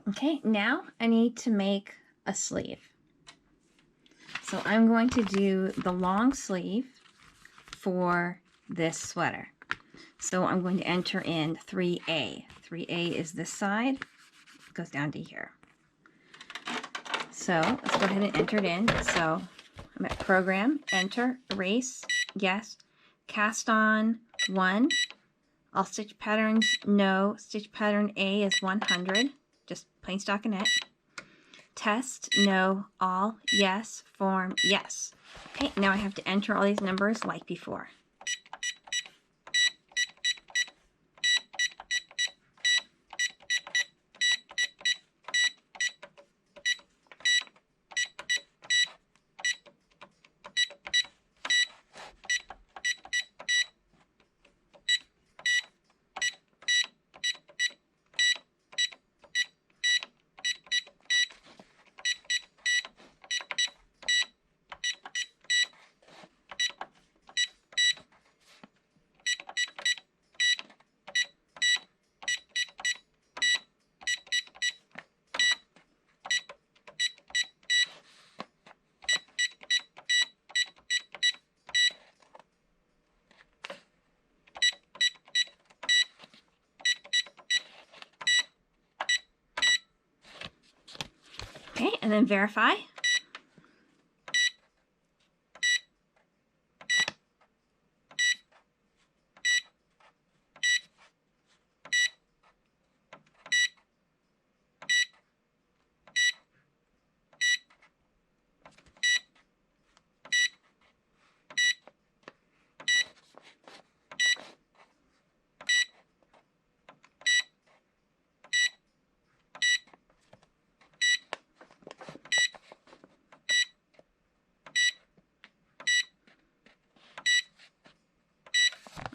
Okay, now I need to make a sleeve. So I'm going to do the long sleeve for this sweater. So I'm going to enter in 3A. 3A is this side, it goes down to here. So let's go ahead and enter it in. So I'm at Program, Enter, Erase, Yes, Cast on 1. All stitch patterns, no. Stitch pattern A is 100, just plain stockinette. Test, no. All, yes. Form, yes. Okay, now I have to enter all these numbers like before. Okay, and then verify.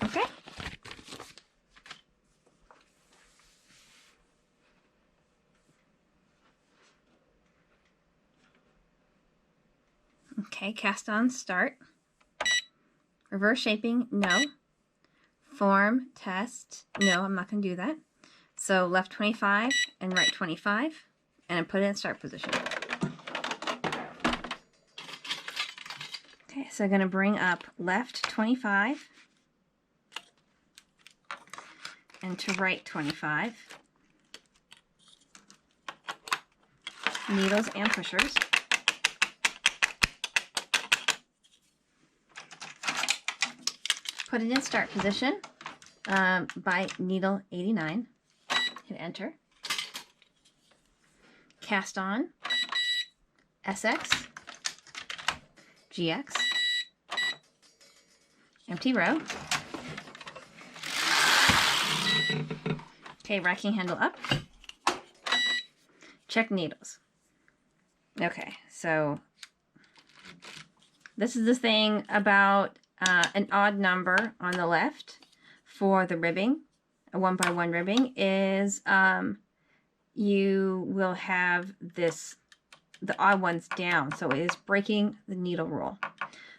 Okay. Okay, cast on, start. Reverse shaping, no. Form, test, no, I'm not going to do that. So left 25 and right 25, and I put it in start position. Okay, so I'm going to bring up left 25 and to right 25. Needles and pushers. Put it in start position by needle 89. Hit enter. Cast on SX, GX, empty row. Okay, racking handle up. Check needles. Okay, so this is the thing about an odd number on the left for the ribbing, a 1x1 ribbing, is you will have this, the odd ones down, so it is breaking the needle rule.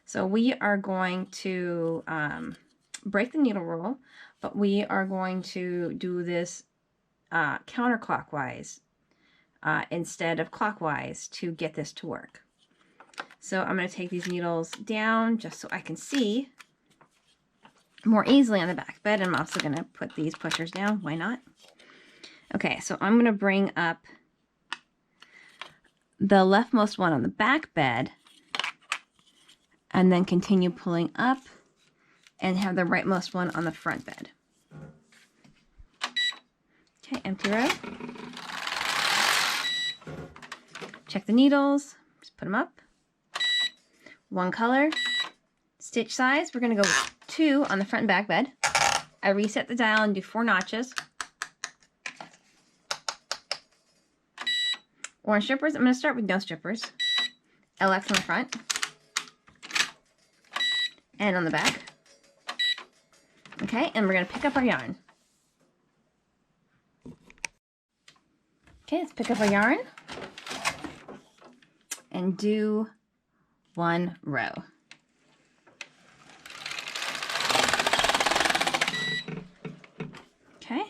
So we are going to break the needle rule, but we are going to do this counterclockwise instead of clockwise to get this to work. So I'm going to take these needles down just so I can see more easily on the back bed. I'm also going to put these pushers down. Why not? Okay, so I'm going to bring up the leftmost one on the back bed and then continue pulling up and have the rightmost one on the front bed. Okay, empty row. Check the needles. Just put them up. One color. Stitch size, we're going to go 2 on the front and back bed. I reset the dial and do 4 notches. Orange strippers, I'm going to start with no strippers. LX on the front. And on the back. Okay, and we're going to pick up our yarn. Okay, let's pick up our yarn. And do 1 row. Okay,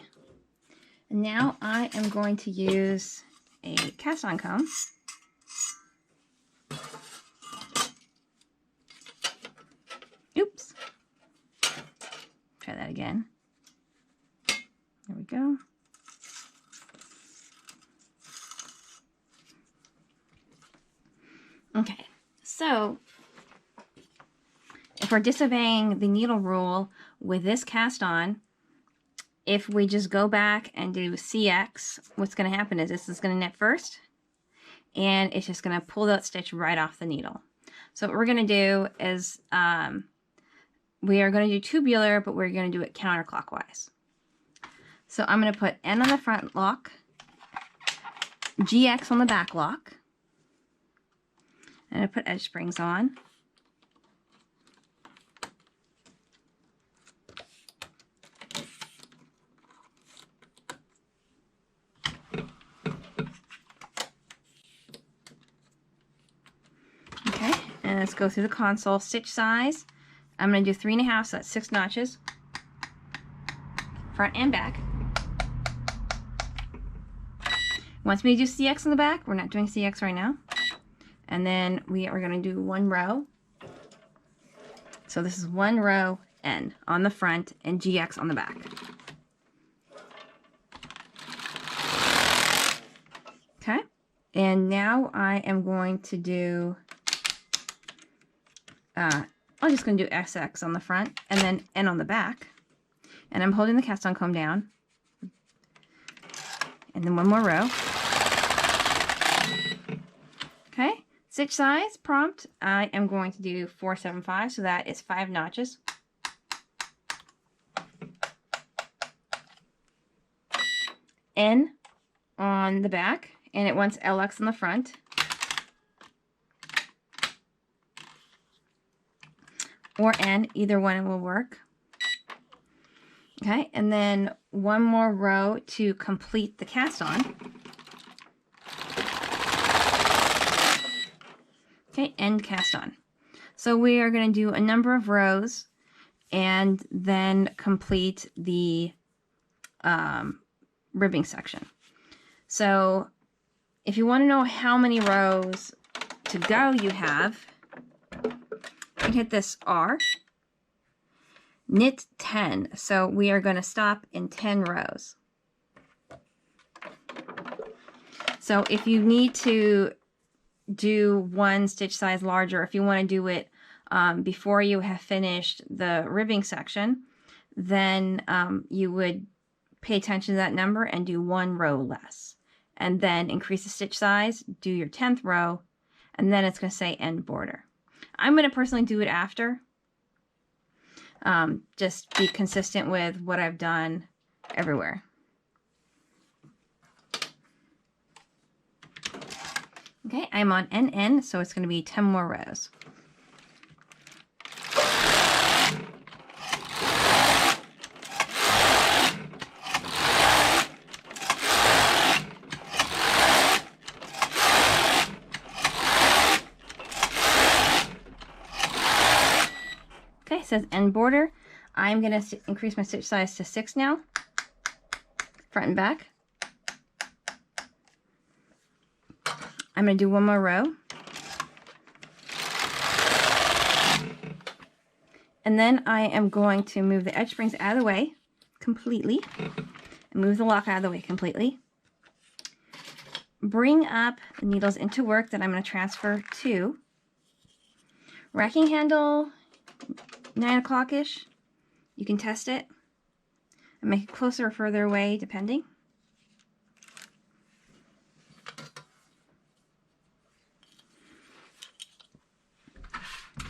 and now I am going to use a cast on comb. Oops. Try that again. There we go. Okay, so if we're disobeying the needle rule with this cast on, if we just go back and do CX, what's going to happen is this is going to knit first, and it's just going to pull that stitch right off the needle. So what we're going to do is we are going to do tubular, but we're going to do it counterclockwise. So I'm going to put N on the front lock, GX on the back lock, and I put edge springs on. Okay, and let's go through the console. Stitch size, I'm going to do 3.5, so that's 6 notches, front and back. Wants me to do CX in the back. We're not doing CX right now. And then we are going to do 1 row. So this is 1 row N on the front and GX on the back. Okay, and now I am going to do, I'm just going to do SX on the front and then N on the back. And I'm holding the cast on comb down. And then 1 more row. Okay, stitch size prompt, I am going to do 475, so that is 5 notches. N on the back, and it wants LX on the front. Or N, either one will work. Okay, and then 1 more row to complete the cast on. Okay, end cast on. So we are going to do a number of rows and then complete the ribbing section. So if you want to know how many rows to go you have, you can hit this R, knit 10. So we are going to stop in 10 rows. So if you need to do 1 stitch size larger, if you want to do it before you have finished the ribbing section, then you would pay attention to that number and do 1 row less, and then increase the stitch size, do your 10th row, and then it's going to say end border. I'm going to personally do it after, just be consistent with what I've done everywhere. Okay, I'm on NN, so it's going to be 10 more rows. Okay, it says end border. I'm going to increase my stitch size to 6 now, front and back. I'm going to do 1 more row. And then I am going to move the edge springs out of the way completely. And move the lock out of the way completely. Bring up the needles into work that I'm going to transfer to. Racking handle, 9 o'clock-ish. You can test it and make it closer or further away depending.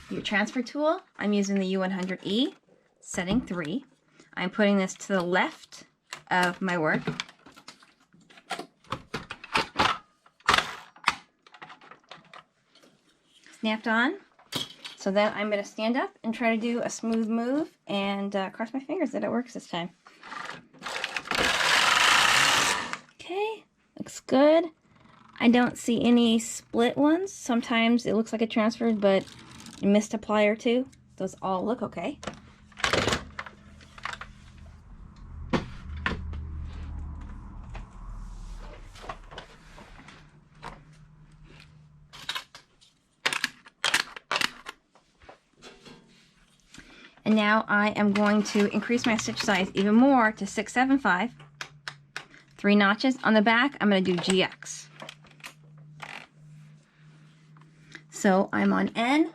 Your transfer tool, I'm using the U100E, setting 3. I'm putting this to the left of my work. Snapped on. So then I'm going to stand up and try to do a smooth move and cross my fingers that it works this time. Okay, looks good. I don't see any split ones. Sometimes it looks like it transferred, but I missed a ply or 2. Those all look okay. And now I am going to increase my stitch size even more to 675. 3 notches. On the back, I'm going to do GX. So I'm on N.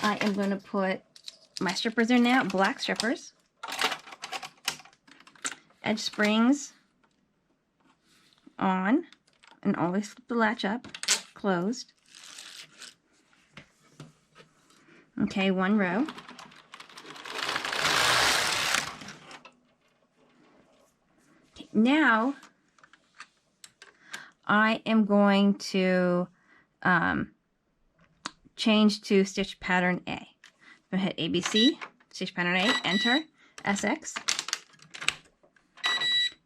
I am going to put my strippers in now, black strippers. Edge springs on, and always flip the latch up, closed. Okay, 1 row. Okay, now I am going to change to stitch pattern A. I'm going to hit ABC, stitch pattern A, enter, SX,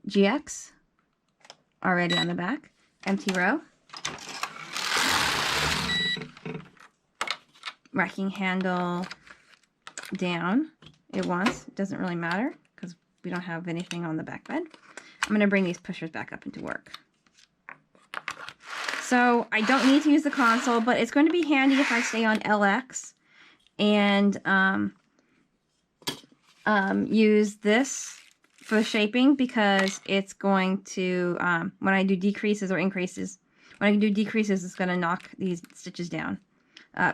GX, already on the back, empty row, racking handle down it once, it doesn't really matter because we don't have anything on the back bed. I'm going to bring these pushers back up into work. So I don't need to use the console, but it's going to be handy if I stay on LX and use this for the shaping, because it's going to, when I do decreases or increases, when I do decreases, it's going to knock these stitches down,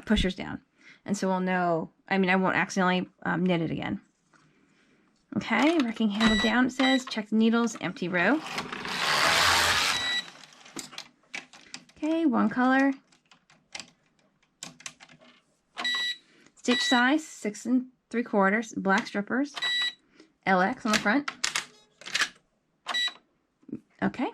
pushers down. And so we'll know, I mean, I won't accidentally knit it again. Okay, racking handle down, it says, check the needles, empty row. Okay, 1 color. Stitch size, 6 3/4, black strippers, LX on the front. Okay.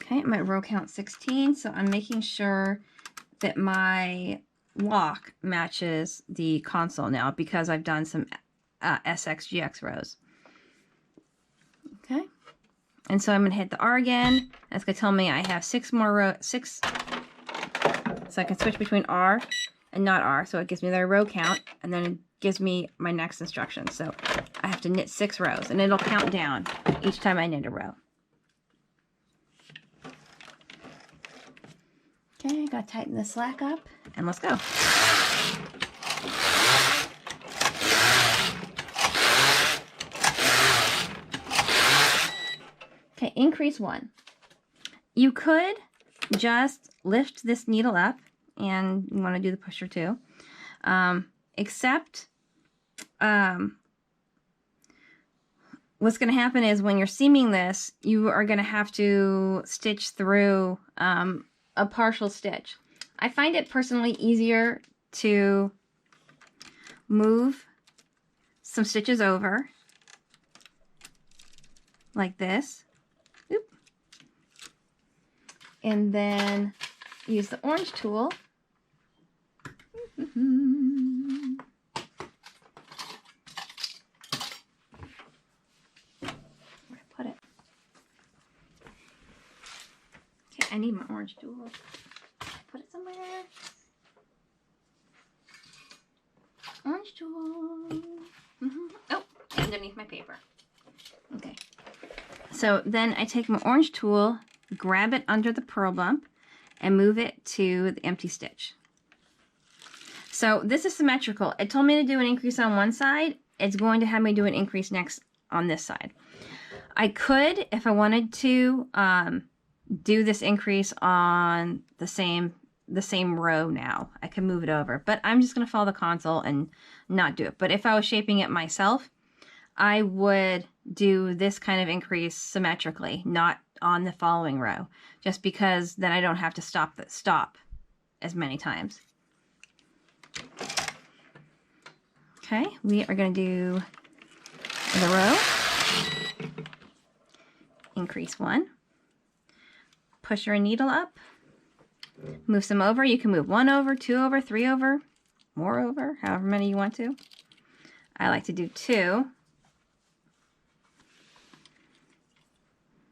Okay, I'm at row count 16, so I'm making sure that my lock matches the console now because I've done some SX, GX rows. Okay, and so I'm going to hit the R again. That's going to tell me I have 6 more rows, 6, so I can switch between R and not R, so it gives me their row count, and then it gives me my next instructions. So I have to knit 6 rows, and it'll count down each time I knit a row. Okay, I got to tighten the slack up, and let's go. Okay, increase 1. You could just lift this needle up, and you want to do the pusher too, except what's going to happen is when you're seaming this, you are going to have to stitch through a partial stitch. I find it personally easier to move some stitches over like this. Oop. And then use the orange tool. Where I put it? Okay, I need my orange tool. Put it somewhere. Orange tool. Oh, underneath my paper. Okay. So then I take my orange tool, grab it under the purl bump, and move it to the empty stitch. So this is symmetrical. It told me to do an increase on one side. It's going to have me do an increase next on this side. I could, if I wanted to, do this increase on the same row now. I can move it over, but I'm just going to follow the console and not do it. But if I was shaping it myself, I would do this kind of increase symmetrically, not on the following row, just because then I don't have to stop as many times. Okay, we are going to do the row. Increase 1. Push your needle up. Move some over. You can move 1 over, 2 over, 3 over, more over, however many you want to. I like to do 2.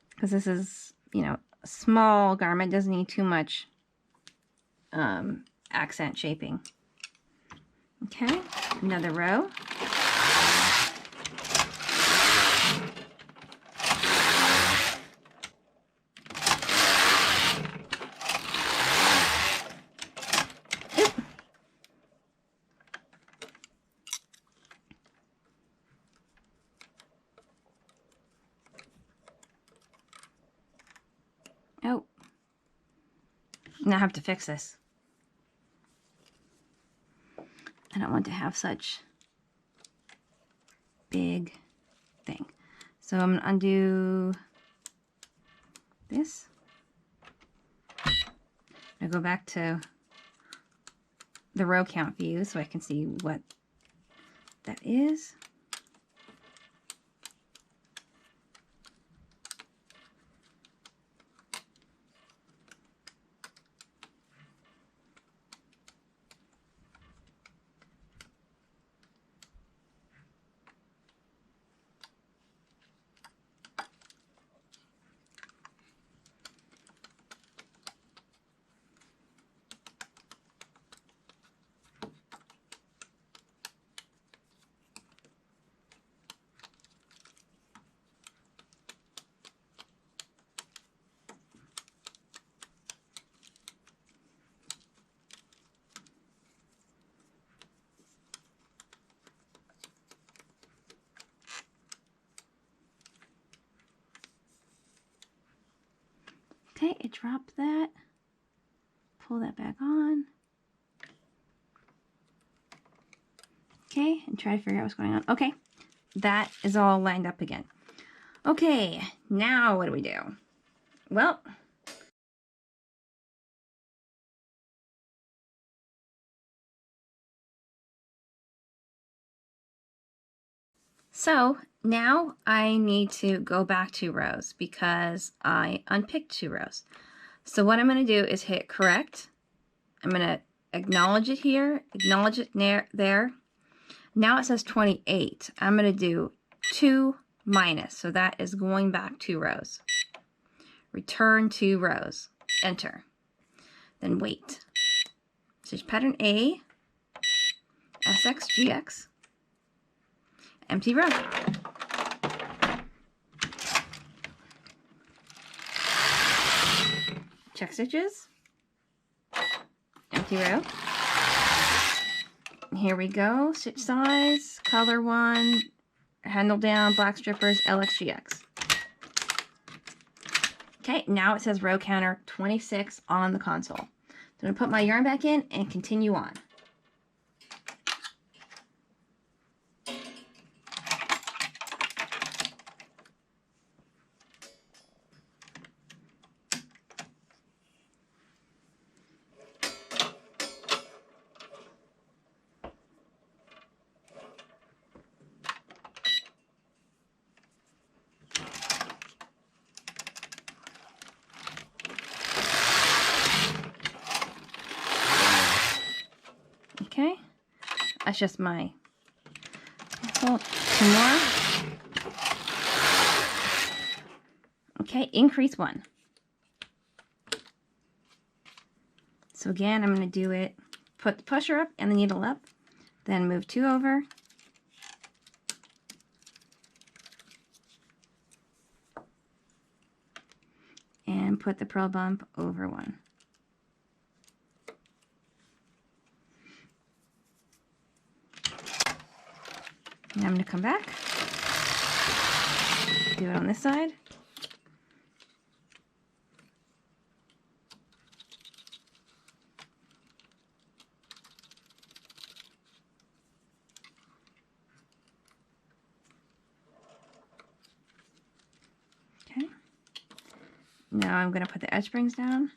Because this is, you know, a small garment, doesn't need too much accent shaping. Okay, another row. Now I have to fix this. I don't want to have such big thing. So I'm going to undo this. I go back to the row count view so I can see what that is. Okay, it dropped that. Pull that back on. Okay, and try to figure out what's going on. Okay, that is all lined up again. Okay, now what do we do? Well, so now I need to go back 2 rows because I unpicked 2 rows. So what I'm going to do is hit correct. I'm going to acknowledge it here, acknowledge it there. Now it says 28. I'm going to do 2 minus. So that is going back 2 rows. Return 2 rows. Enter. Then wait. Stitch pattern A, SX, GX, empty row. Check stitches, empty row. Here we go. Stitch size, color 1, handle down, black strippers, LXGX. Okay, now it says row counter 26 on the console. So I'm going to put my yarn back in and continue on. Okay, that's just my, well, 2 more. Okay, increase 1. So again, I'm going to do it, put the pusher up and the needle up, then move 2 over. And put the purl bump over 1. Now I'm going to come back, do it on this side. Okay. Now I'm going to put the edge springs down.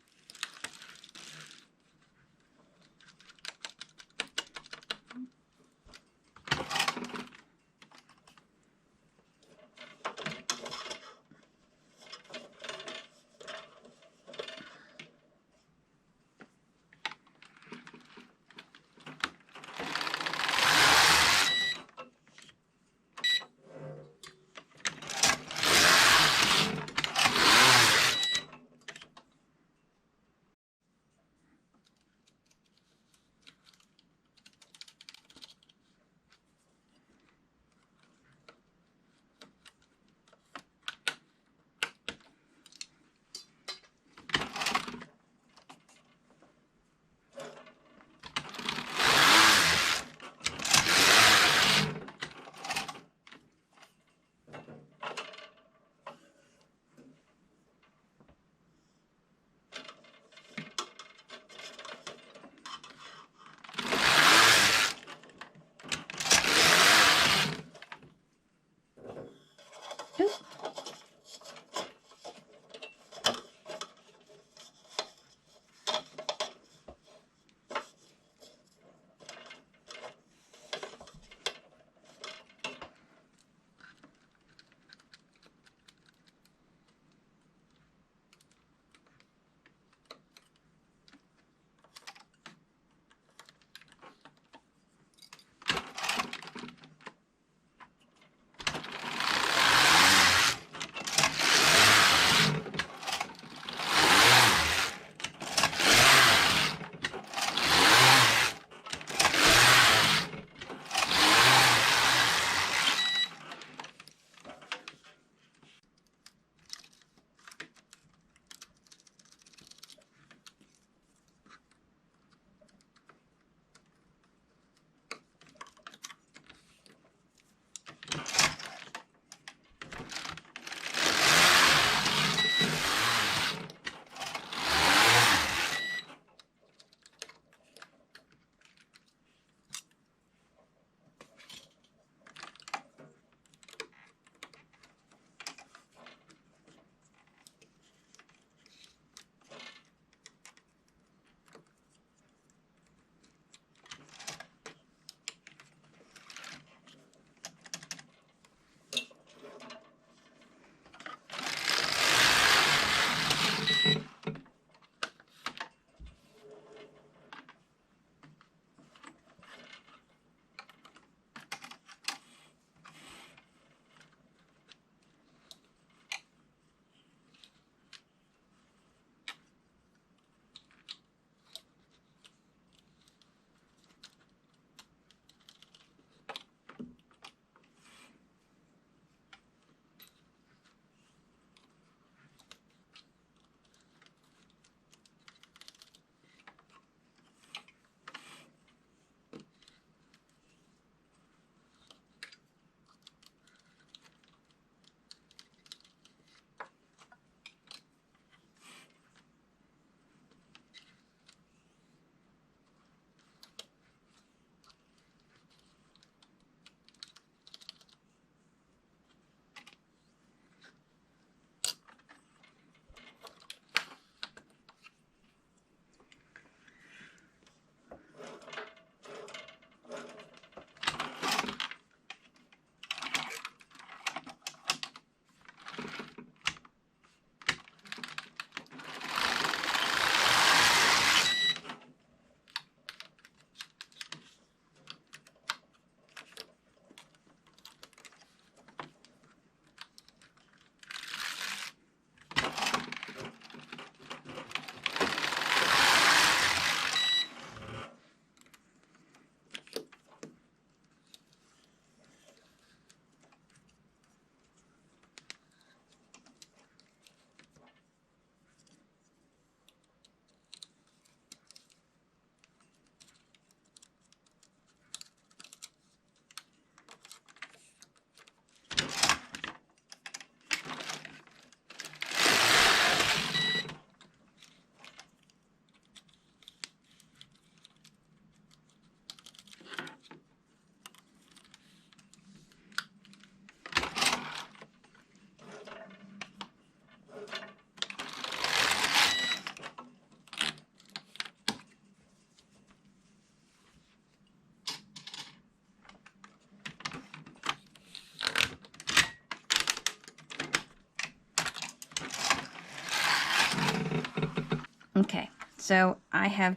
So I have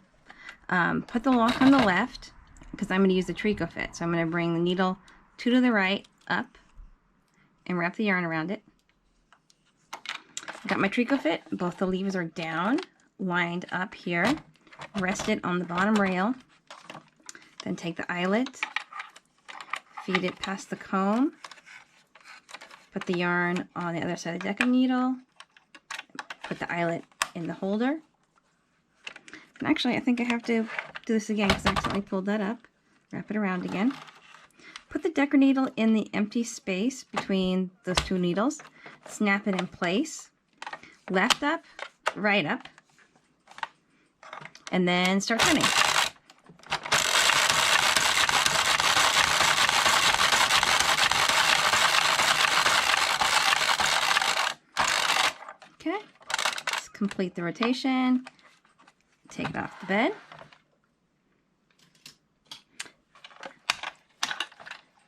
put the lock on the left because I'm going to use the tricot fit. So I'm going to bring the needle to the right, up, and wrap the yarn around it. Got my tricot fit. Both the leaves are down, lined up here. Rest it on the bottom rail. Then take the eyelet, feed it past the comb, put the yarn on the other side of the decking needle, put the eyelet in the holder. And actually, I think I have to do this again because I accidentally pulled that up. Wrap it around again. Put the decker needle in the empty space between those two needles. Snap it in place. Left up, right up. And then start turning. Okay, let's complete the rotation. Take it off the bed.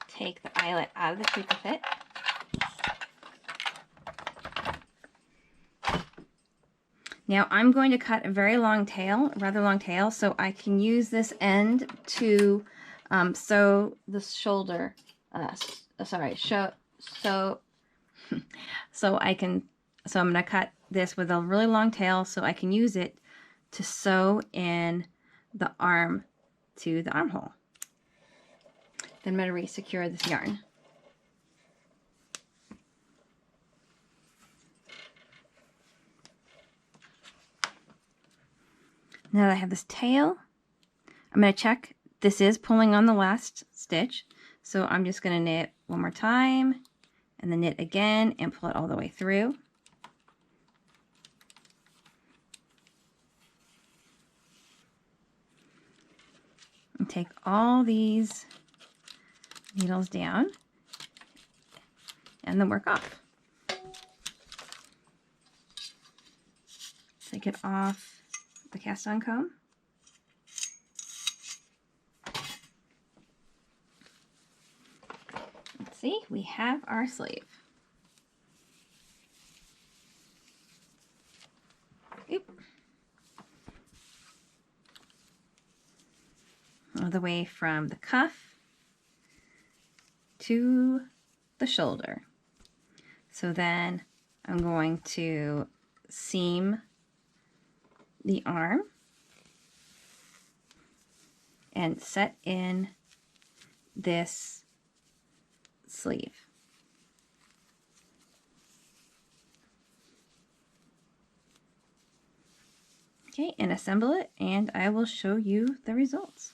Take the eyelet out of the tricot fit. Now I'm going to cut a very long tail, rather long tail, so I can use this end to sew the shoulder. So I'm going to cut this with a really long tail so I can use it to sew in the arm to the armhole. Then I'm going to re-secure this yarn. Now that I have this tail, I'm going to check. This is pulling on the last stitch, so I'm just going to knit one more time and then knit again and pull it all the way through. And take all these needles down and then work off. Take it off the cast on comb. Let's see, we have our sleeve. Oop. All the way from the cuff to the shoulder. So then I'm going to seam the arm and set in this sleeve. Okay, and assemble it, and I will show you the results.